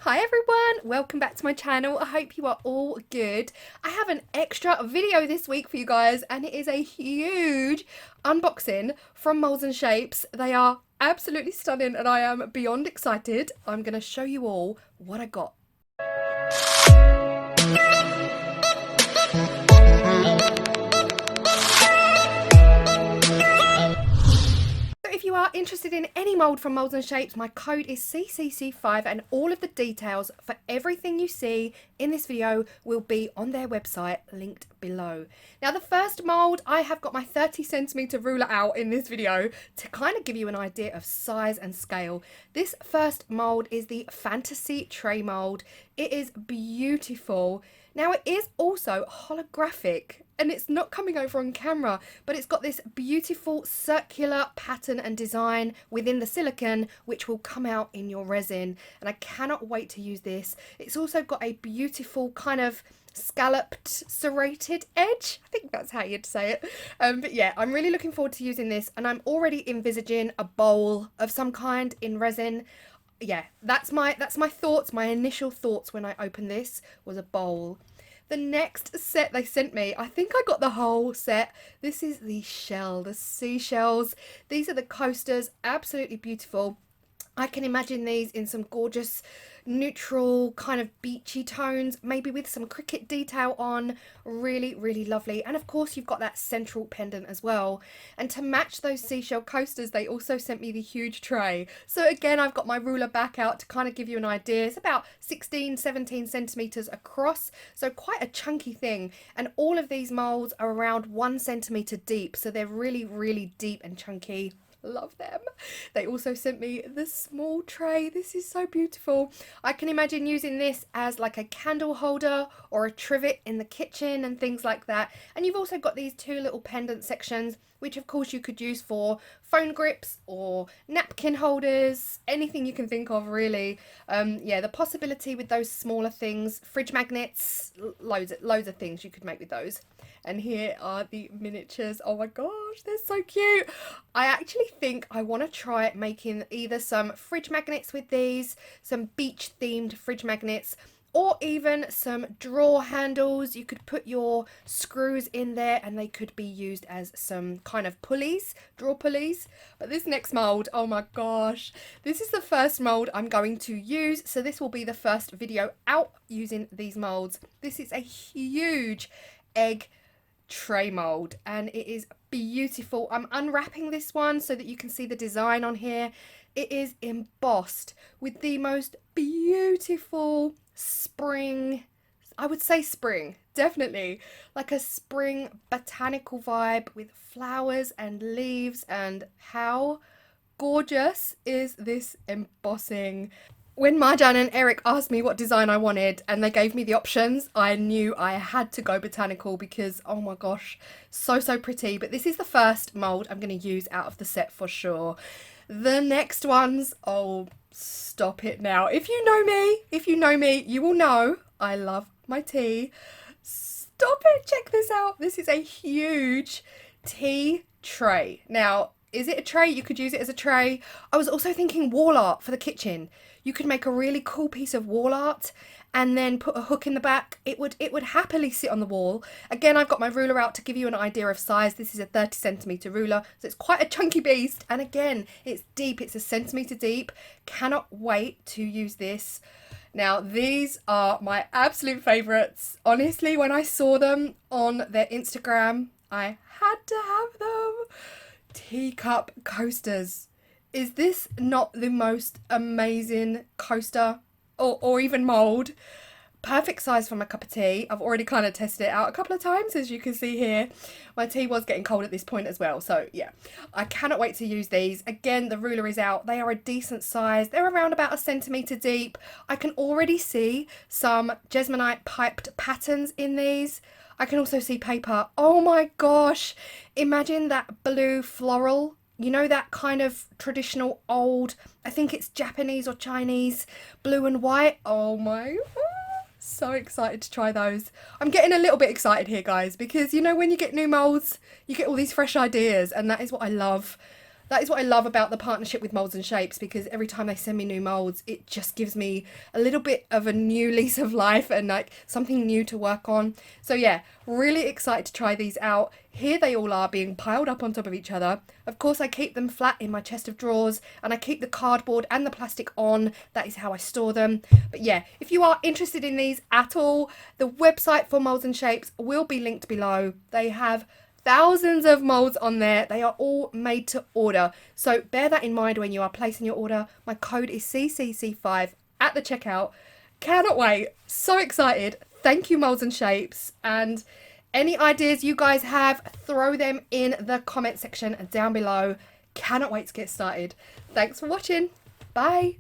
Hi everyone, welcome back to my channel. I hope you are all good. I have an extra video this week for you guys and it is a huge unboxing from Moulds and Shapes. They are absolutely stunning and I am beyond excited. I'm going to show you all what I got. If you are interested in any mould from Moulds and Shapes, my code is CCC5 and all of the details for everything you see in this video will be on their website linked below. Now the first mould, I have got my 30cm ruler out in this video to kind of give you an idea of size and scale. This first mould is the Fantasy Tray mould. It is beautiful. Now it is also holographic and it's not coming over on camera, but it's got this beautiful circular pattern and design within the silicone, which will come out in your resin. And I cannot wait to use this. It's also got a beautiful kind of scalloped serrated edge. I think that's how you'd say it. But yeah, I'm really looking forward to using this and I'm already envisaging a bowl of some kind in resin. Yeah, that's my thoughts. My initial thoughts when I opened this was a bowl. The next set they sent me, I think I got the whole set. This is the shell, the seashells. These are the coasters, absolutely beautiful. I can imagine these in some gorgeous neutral kind of beachy tones, maybe with some cricket detail on. Really, really lovely. And of course you've got that central pendant as well. And to match those seashell coasters, they also sent me the huge tray. So again, I've got my ruler back out to kind of give you an idea. It's about 16, 17 centimeters across, so quite a chunky thing. And all of these molds are around 1 centimeter deep, so they're really, really deep and chunky. Love them. They also sent me the small tray. This is so beautiful. I can imagine using this as like a candle holder or a trivet in the kitchen and things like that. And you've also got these two little pendant sections, which of course you could use for phone grips or napkin holders, anything you can think of really. Yeah, the possibility with those smaller things, fridge magnets, loads of things you could make with those. And here are the miniatures. Oh my gosh, they're so cute. I actually think I want to try making either some fridge magnets with these, some beach themed fridge magnets, or even some drawer handles. You could put your screws in there and they could be used as some kind of pulleys, drawer pulleys. But this next mould, oh my gosh, this is the first mould I'm going to use. So this will be the first video out using these moulds. This is a huge egg tray mold and it is beautiful. I'm unwrapping this one so that you can see the design on here. It is embossed with the most beautiful spring, I would say spring, definitely like a spring botanical vibe with flowers and leaves. And how gorgeous is this embossing? When Marjan and Eric asked me what design I wanted and they gave me the options, I knew I had to go botanical because, oh my gosh, so pretty. But this is the first mould I'm going to use out of the set for sure. The next ones, oh, stop it now. If you know me, you will know I love my tea. Stop it, check this out. This is a huge tea tray. Now, is it a tray? You could use it as a tray. I was also thinking wall art for the kitchen. You could make a really cool piece of wall art and then put a hook in the back. It would happily sit on the wall. Again, I've got my ruler out to give you an idea of size. This is a 30cm ruler, so it's quite a chunky beast. And again, it's deep. It's a centimetre deep. Cannot wait to use this. Now, these are my absolute favourites. Honestly, when I saw them on their Instagram, I had to have them. Teacup coasters. Is this not the most amazing coaster or even mould? Perfect size for my cup of tea. I've already kind of tested it out a couple of times, as you can see here. My tea was getting cold at this point as well, so yeah, I cannot wait to use these. Again, the ruler is out. They are a decent size. They're around about 1 centimetre deep. I can already see some Jesmonite piped patterns in these. I can also see paper. Oh my gosh, imagine that blue floral. You know, that kind of traditional old, I think it's Japanese or Chinese, blue and white. Oh my, so excited to try those. I'm getting a little bit excited here, guys, because you know when you get new molds, you get all these fresh ideas and that is what I love. that is what I love about the partnership with Moulds and Shapes, because every time they send me new molds, it just gives me a little bit of a new lease of life and like something new to work on. So yeah, really excited to try these out. Here they all are being piled up on top of each other. Of course, I keep them flat in my chest of drawers, and I keep the cardboard and the plastic on. That is how I store them. But yeah, if you are interested in these at all, the website for Moulds and Shapes will be linked below. They have thousands of molds on there. They are all made to order, so bear that in mind when you are placing your order. My code is CCC5 at the checkout. Cannot wait, so excited. Thank you, Moulds and Shapes, and any ideas you guys have, throw them in the comment section down below. Cannot wait to get started. Thanks for watching. Bye.